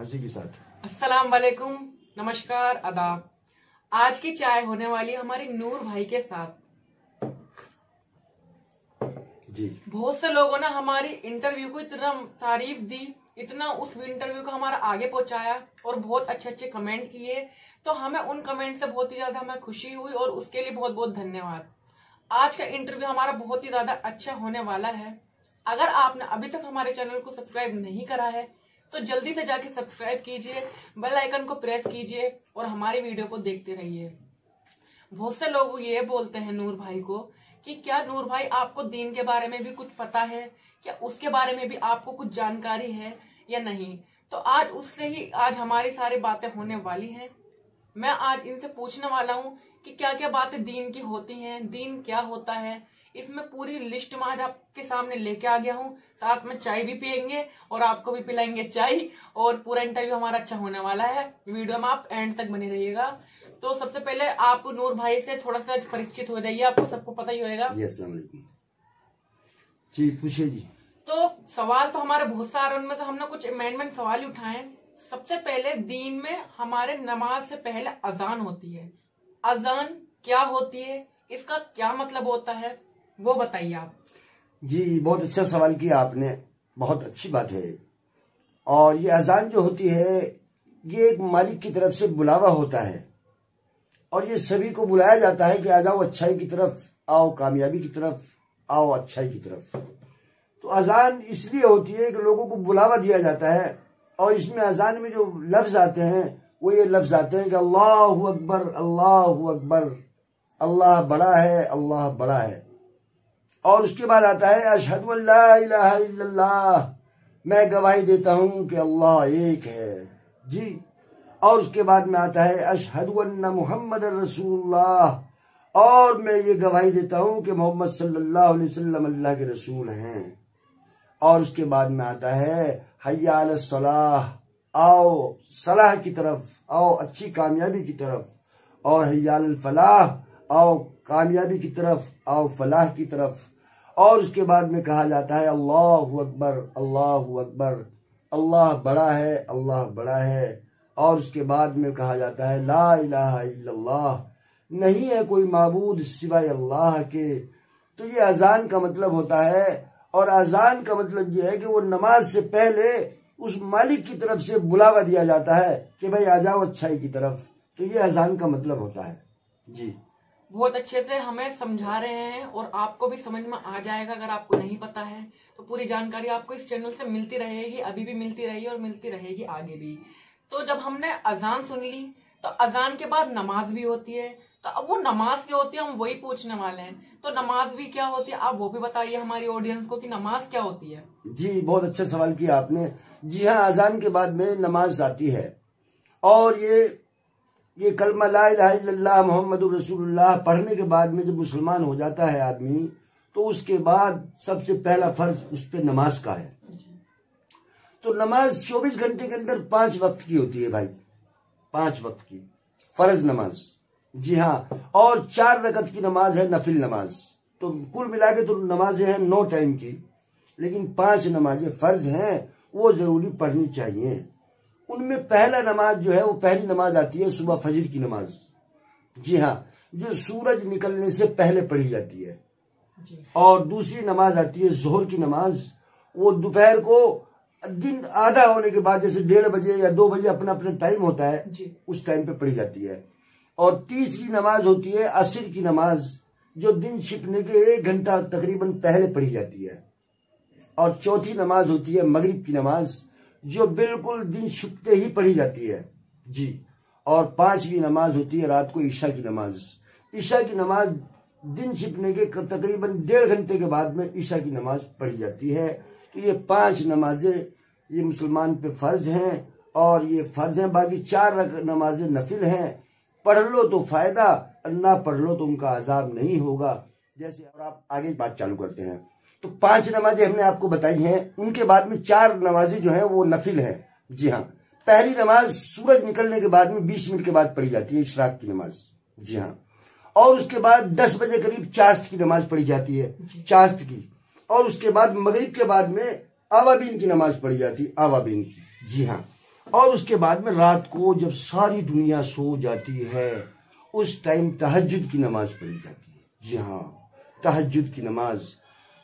हंसी के साथ। अस्सलाम वालेकुम, नमस्कार, आदाब। आज की चाय होने वाली हमारी नूर भाई के साथ। जी, बहुत से लोगों ने हमारी इंटरव्यू को इतना तारीफ दी, इतना उस इंटरव्यू को हमारा आगे पहुंचाया और बहुत अच्छे अच्छे कमेंट किए। तो हमें उन कमेंट से बहुत ही ज्यादा हमें खुशी हुई और उसके लिए बहुत बहुत धन्यवाद। आज का इंटरव्यू हमारा बहुत ही ज्यादा अच्छा होने वाला है। अगर आपने अभी तक हमारे चैनल को सब्सक्राइब नहीं करा है तो जल्दी से जाके सब्सक्राइब कीजिए, बेल आइकन को प्रेस कीजिए और हमारी वीडियो को देखते रहिए। बहुत से लोग ये बोलते हैं नूर भाई को कि क्या नूर भाई आपको दीन के बारे में भी कुछ पता है, क्या उसके बारे में भी आपको कुछ जानकारी है या नहीं। तो आज उससे ही आज हमारी सारी बातें होने वाली हैं। मैं आज इनसे पूछने वाला हूँ कि क्या क्या बातें दीन की होती हैं, दीन क्या होता है। इसमें पूरी लिस्ट में आज आपके सामने लेके आ गया हूँ। साथ में चाय भी पियेंगे और आपको भी पिलाएंगे चाय। और पूरा इंटरव्यू हमारा अच्छा होने वाला है। वीडियो में आप एंड तक बने रहिएगा। तो सबसे पहले आप नूर भाई से थोड़ा सा परिचित हो जाइए, आपको सबको पता ही होगा। अस्सलाम वालेकुम। जी पूछिए जी। तो सवाल तो हमारे बहुत सारे, उनमें से हमने कुछ अमेंडमेंट सवाल ही उठाए। सबसे पहले दीन में हमारे नमाज से पहले अजान होती है। अजान क्या होती है, इसका क्या मतलब होता है, वो बताइए आप। जी बहुत अच्छा सवाल किया आपने, बहुत अच्छी बात है। और ये अजान जो होती है ये एक मालिक की तरफ से बुलावा होता है और ये सभी को बुलाया जाता है कि आ जाओ अच्छाई की तरफ, आओ कामयाबी की तरफ, आओ अच्छाई की तरफ। तो अजान इसलिए होती है कि लोगों को बुलावा दिया जाता है। और इसमें अजान में जो लफ्ज आते हैं वो ये लफ्ज आते हैं कि अल्लाहु अकबर, अल्लाहु अकबर, अल्लाह बड़ा है, अल्लाह बड़ा है। और उसके बाद आता है अशहदु अल्ला इलाहा इल्लल्लाह, मैं गवाही देता हूं कि अल्लाह एक है जी। और उसके बाद में आता है अशहदु अन्ना मुहम्मद रसूलुल्लाह, और मैं ये गवाही देता हूं कि मोहम्मद सल्लल्लाहु अलैहि वसल्लम अल्लाह के रसूल हैं। और उसके बाद में आता है हय्या अलस सलाह, आओ सलाह की तरफ, आओ अच्छी कामयाबी की तरफ। और हय्या अल फलाह, आओ कामयाबी की तरफ, आओ फलाह की तरफ। और उसके बाद में कहा जाता है अल्लाहु अकबर, अल्लाहु अकबर, अल्लाह बड़ा है, अल्लाह बड़ा है। और उसके बाद में कहा जाता है ला इलाहा इल्लल्लाह, नहीं है कोई माबूद सिवाय अल्लाह के। तो ये अजान का मतलब होता है। और अजान का मतलब ये है कि वो नमाज से पहले उस मालिक की तरफ से बुलावा दिया जाता है कि भाई आ जाओ अच्छाई की तरफ। तो ये अजान का मतलब होता है जी। बहुत अच्छे से हमें समझा रहे हैं और आपको भी समझ में आ जाएगा। अगर आपको नहीं पता है तो पूरी जानकारी आपको इस चैनल से मिलती रहेगी, अभी भी मिलती रही और मिलती रहेगी आगे भी। तो जब हमने अजान सुन ली तो अजान के बाद नमाज भी होती है। तो अब वो नमाज क्या होती है हम वही पूछने वाले हैं। तो नमाज भी क्या होती है आप वो भी बताइए हमारी ऑडियंस को कि नमाज क्या होती है। जी बहुत अच्छा सवाल किया आपने। जी हाँ, अजान के बाद में नमाज आती है। और ये कलमा ला इलाहा इल्लल्लाह मुहम्मदुर रसूलुल्लाह पढ़ने के बाद में जब मुसलमान हो जाता है आदमी, तो उसके बाद सबसे पहला फर्ज उस पर नमाज का है। तो नमाज 24 घंटे के अंदर 5 वक्त की होती है भाई, 5 वक्त की फर्ज नमाज। जी हाँ, और 4 रकत की नमाज है नफिल नमाज। तो कुल मिला के तो नमाजें हैं 9 टाइम की, लेकिन 5 नमाजें फर्ज हैं, वो जरूरी पढ़नी चाहिए। उनमें पहला नमाज जो है वो पहली नमाज आती है सुबह फजर की नमाज। जी हाँ, जो सूरज निकलने से पहले पढ़ी जाती है। और दूसरी नमाज आती है जोहर की नमाज, वो दोपहर को दिन आधा होने के बाद, जैसे 1:30 बजे या 2 बजे अपना अपना टाइम होता है, उस टाइम पे पढ़ी जाती है। और तीसरी नमाज होती है असर की नमाज, जो दिन छिपने के 1 घंटा तकरीबन पहले पढ़ी जाती है। और चौथी नमाज होती है मगरिब की नमाज, जो बिल्कुल दिन छिपते ही पढ़ी जाती है जी। और 5वीं नमाज होती है रात को ईशा की नमाज। ईशा की नमाज दिन छिपने के तकरीबन 1.5 घंटे के बाद में ईशा की नमाज पढ़ी जाती है। तो ये 5 नमाजें ये मुसलमान पे फर्ज हैं, और ये फर्ज हैं। बाकी 4 नमाजें नफिल हैं। पढ़ लो तो फायदा, ना पढ़ लो तो उनका अजाब नहीं होगा। जैसे और आप आगे बात चालू करते हैं। तो 5 नमाजें हमने आपको बताई हैं, उनके बाद में 4 नमाजें जो है वो नफिल है। जी हाँ, पहली नमाज सूरज निकलने के बाद में 20 मिनट के बाद पढ़ी जाती है, इशराक की नमाज। जी हाँ, और उसके बाद 10 बजे करीब चाश्त की नमाज पढ़ी जाती है, चाश्त की। और उसके बाद मगरिब के बाद में आवाबीन की नमाज पढ़ी जाती है, आवाबीन की। जी हाँ, और उसके बाद में रात को जब सारी दुनिया सो जाती है उस टाइम तहज्जुद की नमाज पढ़ी जाती है। जी हाँ, तहज्जुद की नमाज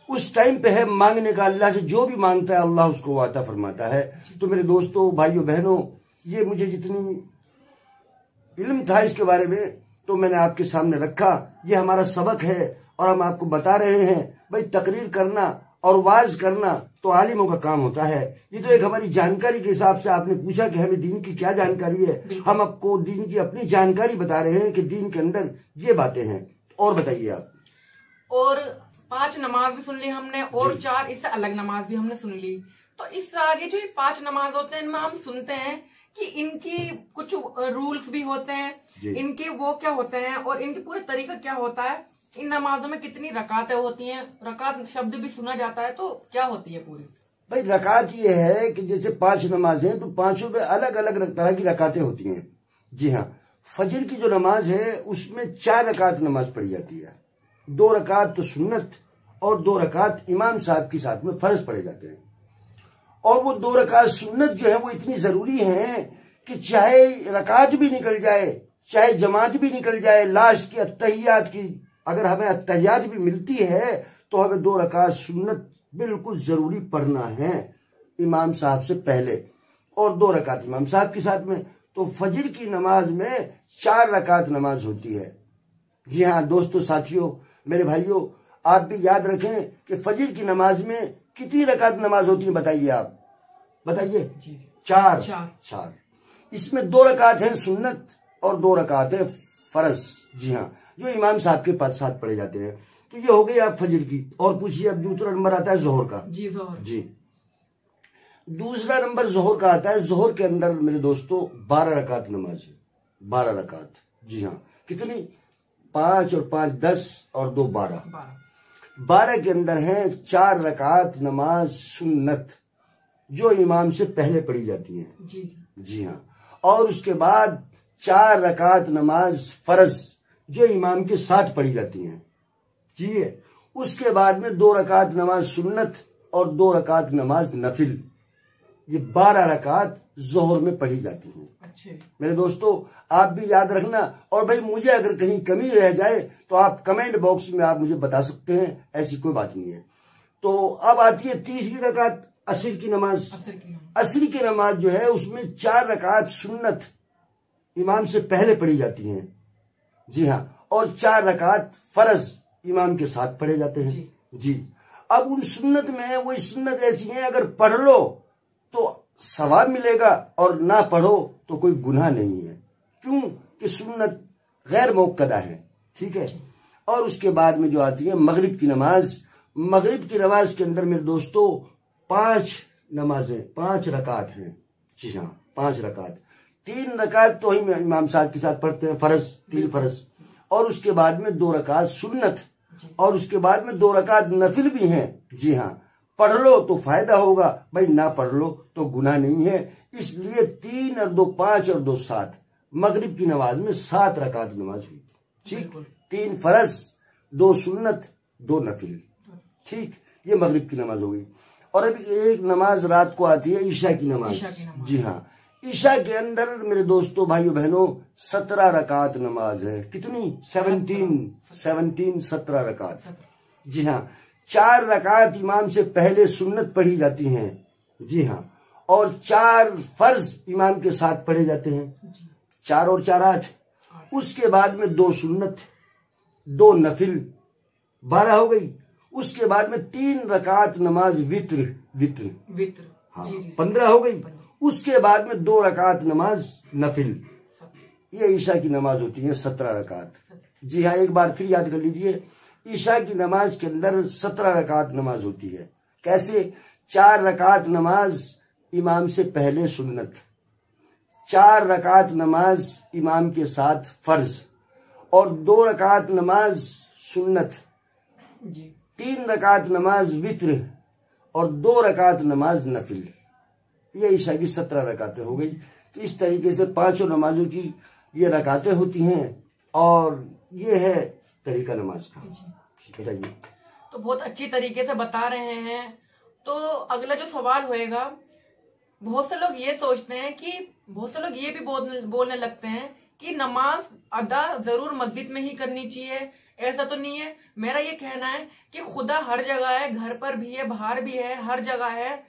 उस टाइम पे है मांगने का। अल्लाह से जो भी मांगता है अल्लाह उसको वाता फरमाता है। तो मेरे दोस्तों, भाइयों, बहनों, ये मुझे जितनी इल्म था इसके बारे में तो मैंने आपके सामने रखा। ये हमारा सबक है और हम आपको बता रहे हैं। भाई, तकरीर करना और वाज करना तो आलिमों का काम होता है। ये तो एक हमारी जानकारी के हिसाब से आपने पूछा कि हमें दीन की क्या जानकारी है, हम आपको दीन की अपनी जानकारी बता रहे हैं कि दीन के अंदर ये बातें हैं। और बताइए आप। और 5 नमाज भी सुन ली हमने और 4 इससे अलग नमाज भी हमने सुन ली। तो इससे आगे जो ये 5 नमाज होते हैं इनमें हम सुनते हैं कि इनकी कुछ रूल्स भी होते हैं, इनके वो क्या होते हैं और इनके पूरे तरीका क्या होता है। इन नमाजों में कितनी रकातें होती हैं, रकात शब्द भी सुना जाता है, तो क्या होती है पूरी? भाई, रकात ये है कि जैसे 5 नमाजें तो 5 में अलग अलग तरह की रकातें होती हैं। जी हाँ, फजर की जो नमाज है उसमें 4 रकात नमाज पढ़ी जाती है। 2 रकात तो सुन्नत और 2 रकात इमाम साहब के साथ में फर्ज पढ़े जाते हैं। और वो 2 रकात सुन्नत जो है वो इतनी जरूरी है कि चाहे रकात भी निकल जाए, चाहे जमात भी निकल जाए, लास्ट की अत्तहियात की अगर हमें अत्तहियात भी मिलती है तो हमें 2 रकात सुन्नत बिल्कुल जरूरी पढ़ना है इमाम साहब से पहले और 2 रकात इमाम साहब के साथ में। तो फजर की नमाज में 4 रकात नमाज होती है। जी हाँ दोस्तों, साथियों, मेरे भाइयों, आप भी याद रखें कि फजर की नमाज में कितनी रकात नमाज होती है। बताइए, आप बताइए। 4। इसमें 2 रकात है सुन्नत और 2 रकात है फर्ज। जी हाँ, जो इमाम साहब के साथ पढ़े जाते हैं। तो ये हो गई आप फजर की। और पूछिए, अब दूसरा नंबर आता है जोहर का। जी, जोहर। जी, दूसरा नंबर जोहर का आता है। जोहर के अंदर मेरे दोस्तों 12 रकात नमाज है। 12 रकात। जी हाँ, कितनी? 5 और 5 10 और 2 12। 12 के अंदर है 4 रकात नमाज सुन्नत जो इमाम से पहले पढ़ी जाती है। जी हाँ, और उसके बाद 4 रकात नमाज फर्ज जो इमाम के साथ पढ़ी जाती हैं। जी, उसके बाद में 2 रकात नमाज सुन्नत और 2 रकात नमाज नफिल। ये 12 रकात जोहर में पढ़ी जाती हैं। मेरे दोस्तों, आप भी याद रखना। और भाई, मुझे अगर कहीं कमी रह जाए तो आप कमेंट बॉक्स में आप मुझे बता सकते हैं, ऐसी कोई बात नहीं है। तो अब आती है तीसरी रकात, असर की नमाज। असर की नमाज जो है उसमें 4 रकात सुन्नत इमाम से पहले पढ़ी जाती हैं। जी हाँ, और 4 रकात फर्ज इमाम के साथ पढ़े जाते हैं। जी, अब उन सुन्नत में वो सुन्नत ऐसी हैं, अगर पढ़ लो तो सवाब मिलेगा और ना पढ़ो तो कोई गुनाह नहीं है। क्यों कि सुन्नत गैर मुक्कदा है। ठीक है। और उसके बाद में जो आती है मगरिब की नमाज। मगरिब की नमाज के अंदर मेरे दोस्तों 5 नमाजें, 5 रकात हैं। जी हाँ, 5 रकात। 3 रकात तो ही इमाम साहब के साथ पढ़ते हैं, फर्ज, 3 फर्ज, और उसके बाद में 2 रकात सुन्नत, और उसके बाद में 2 रकात नफिल भी हैं। जी हाँ, पढ़ लो तो फायदा होगा, भाई ना पढ़ लो तो गुनाह नहीं है। इसलिए 3 और 2 5 और 2 7 मगरिब की नमाज में 7 रकात नमाज हुई। ठीक, 3 फर्ज, 2 सुन्नत, 2 नफिल। ठीक, ये मगरिब की नमाज हो गई। और अभी एक नमाज रात को आती है, ईशा की नमाज। जी हाँ, ईशा के अंदर मेरे दोस्तों, भाइयों बहनों 17 रकात नमाज है। कितनी? 17 रकात। जी हाँ, 4 रकात इमाम से पहले सुन्नत पढ़ी जाती हैं। जी हाँ, और 4 फर्ज इमाम के साथ पढ़े जाते हैं। 4 और 4 8। उसके बाद में 2 सुन्नत, 2 नफिल, 12 हो गई। उसके बाद में 3 रकात नमाज वित्र वित्र वित्र, हाँ 15 हो गई। उसके बाद में 2 रकात नमाज नफिल। ये ईशा की नमाज होती है 17 रकात। जी हाँ, एक बार फिर याद कर लीजिए, ईशा की नमाज के अंदर 17 रकात नमाज होती है। कैसे? 4 रकात नमाज इमाम से पहले सुन्नत, 4 रकात नमाज इमाम के साथ फर्ज, और 2 रकात नमाज सुन्नत, 3 रकात नमाज वित्र, और 2 रकात नमाज नफिल। ये ईशा की 17 रकातें हो गई। तो इस तरीके से 5 नमाजों की ये रकातें होती हैं, और ये है तरीका नमाज का। बताइए। तो बहुत अच्छी तरीके से बता रहे हैं। तो अगला जो सवाल होएगा बहुत से लोग ये सोचते हैं कि बहुत से लोग ये भी बोलने लगते हैं कि नमाज अदा जरूर मस्जिद में ही करनी चाहिए। ऐसा तो नहीं है। मेरा ये कहना है कि खुदा हर जगह है, घर पर भी है, बाहर भी है, हर जगह है।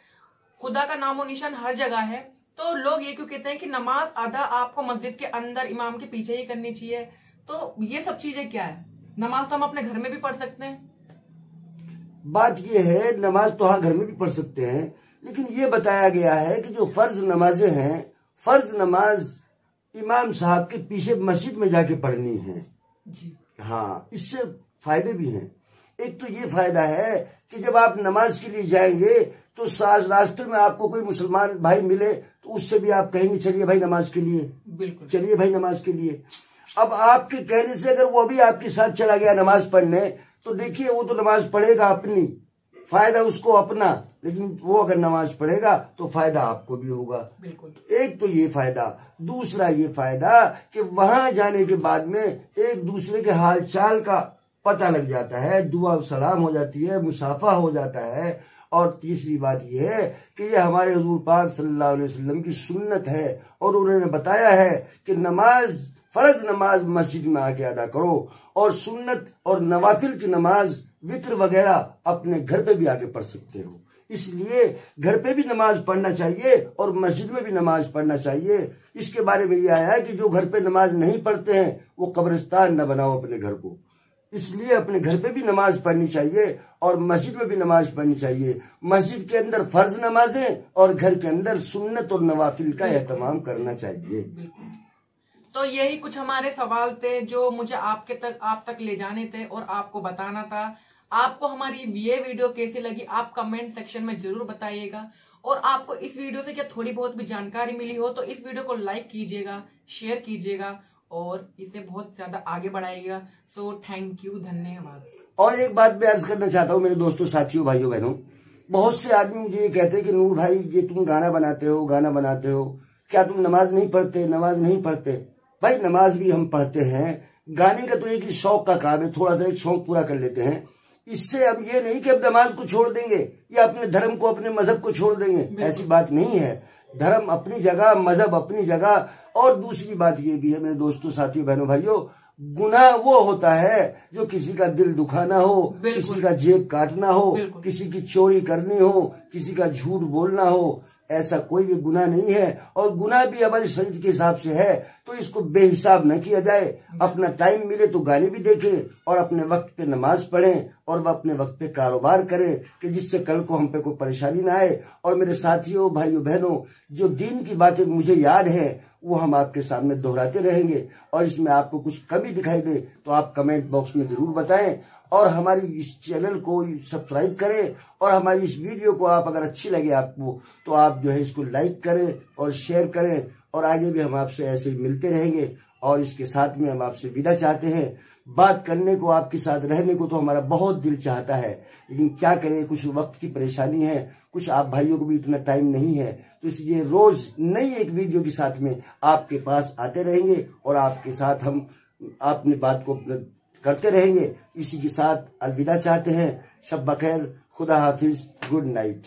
खुदा का नामो निशान हर जगह है। तो लोग ये क्यों कहते हैं कि नमाज अदा आपको मस्जिद के अंदर इमाम के पीछे ही करनी चाहिए? तो ये सब चीजें क्या है? नमाज तो हम अपने घर में भी पढ़ सकते हैं। बात ये है, नमाज तो हाँ घर में भी पढ़ सकते हैं, लेकिन ये बताया गया है कि जो फर्ज नमाजें हैं, फर्ज नमाज इमाम साहब के पीछे मस्जिद में जाके पढ़नी है जी। हाँ, इससे फायदे भी हैं। एक तो ये फायदा है कि जब आप नमाज के लिए जाएंगे तो रास्ते में आपको कोई मुसलमान भाई मिले तो उससे भी आप कहेंगे चलिए भाई नमाज के लिए, बिल्कुल चलिए भाई नमाज के लिए। अब आपके कहने से अगर वो भी आपके साथ चला गया नमाज पढ़ने, तो देखिए वो तो नमाज पढ़ेगा अपनी, फायदा उसको अपना, लेकिन वो अगर नमाज पढ़ेगा तो फायदा आपको भी होगा। बिल्कुल। एक तो ये फायदा, दूसरा ये फायदा कि वहां जाने के बाद में एक दूसरे के हाल चाल का पता लग जाता है, दुआ सलाम हो जाती है, मुसाफा हो जाता है। और तीसरी बात यह है कि ये हमारे हुजूर पाक सल्लल्लाहु अलैहि वसल्लम की सुन्नत है और उन्होंने बताया है कि नमाज, फर्ज नमाज मस्जिद में आके अदा करो और सुन्नत और नवाफिल की नमाज वित्र वगैरह अपने घर पे भी आके पढ़ सकते हो। इसलिए घर पे भी नमाज पढ़ना चाहिए और मस्जिद में भी नमाज पढ़ना चाहिए। इसके बारे में ये आया है कि जो घर पे नमाज नहीं पढ़ते हैं वो कब्रिस्तान न बनाओ अपने घर को। इसलिए अपने घर पे भी नमाज पढ़नी चाहिए और मस्जिद में भी नमाज पढ़नी चाहिए। मस्जिद के अंदर फर्ज नमाजें और घर के अंदर सुन्नत और नवाफिल का एहतमाम करना चाहिए। तो यही कुछ हमारे सवाल थे जो मुझे आप तक ले जाने थे और आपको बताना था। आपको हमारी ये वीडियो कैसी लगी आप कमेंट सेक्शन में जरूर बताइएगा। और आपको इस वीडियो से क्या थोड़ी बहुत भी जानकारी मिली हो तो इस वीडियो को लाइक कीजिएगा, शेयर कीजिएगा और इसे बहुत ज्यादा आगे बढ़ाइएगा। सो थैंक यू, धन्यवाद। और एक बात मैं अर्ज करना चाहता हूँ मेरे दोस्तों, साथियों, भाइयों बहनों, बहुत से आदमी मुझे ये कहते हैं कि नूर भाई ये तुम गाना बनाते हो, क्या तुम नमाज नहीं पढ़ते? नमाज नहीं पढ़ते भाई, नमाज भी हम पढ़ते हैं। गाने का तो एक ही शौक का काम है, थोड़ा सा एक शौक पूरा कर लेते हैं। इससे अब ये नहीं कि अब नमाज को छोड़ देंगे या अपने धर्म को, अपने मजहब को छोड़ देंगे, ऐसी बात नहीं है। धर्म अपनी जगह, मजहब अपनी जगह। और दूसरी बात ये भी है मेरे दोस्तों, साथियों, बहनों, भाइयों, गुनाह वो होता है जो किसी का दिल दुखाना हो, किसी का जेब काटना हो, किसी की चोरी करनी हो, किसी का झूठ बोलना हो। ऐसा कोई भी गुनाह नहीं है और गुनाह भी हमारे शरीर के हिसाब से है, तो इसको बेहिसाब न किया जाए। अपना टाइम मिले तो गाने भी देखें और अपने वक्त पे नमाज पढ़ें और वह अपने वक्त पे कारोबार करें कि जिससे कल को हम पे कोई परेशानी ना आए। और मेरे साथियों, भाइयों, बहनों, जो दीन की बातें मुझे याद है वो हम आपके सामने दोहराते रहेंगे और इसमें आपको कुछ कमी दिखाई दे तो आप कमेंट बॉक्स में जरूर बताएं और हमारी इस चैनल को सब्सक्राइब करें और हमारी इस वीडियो को आप अगर अच्छी लगे आपको तो आप जो है इसको लाइक करें और शेयर करें। और आगे भी हम आपसे ऐसे ही मिलते रहेंगे और इसके साथ में हम आपसे विदा चाहते हैं। बात करने को, आपके साथ रहने को तो हमारा बहुत दिल चाहता है, लेकिन क्या करें, कुछ वक्त की परेशानी है, कुछ आप भाइयों को भी इतना टाइम नहीं है, तो इसलिए रोज नई एक वीडियो के साथ में आपके पास आते रहेंगे और आपके साथ हम अपनी बात को करते रहेंगे। इसी के साथ अलविदा चाहते हैं। शब बखैर, खुदा हाफिज, गुड नाइट।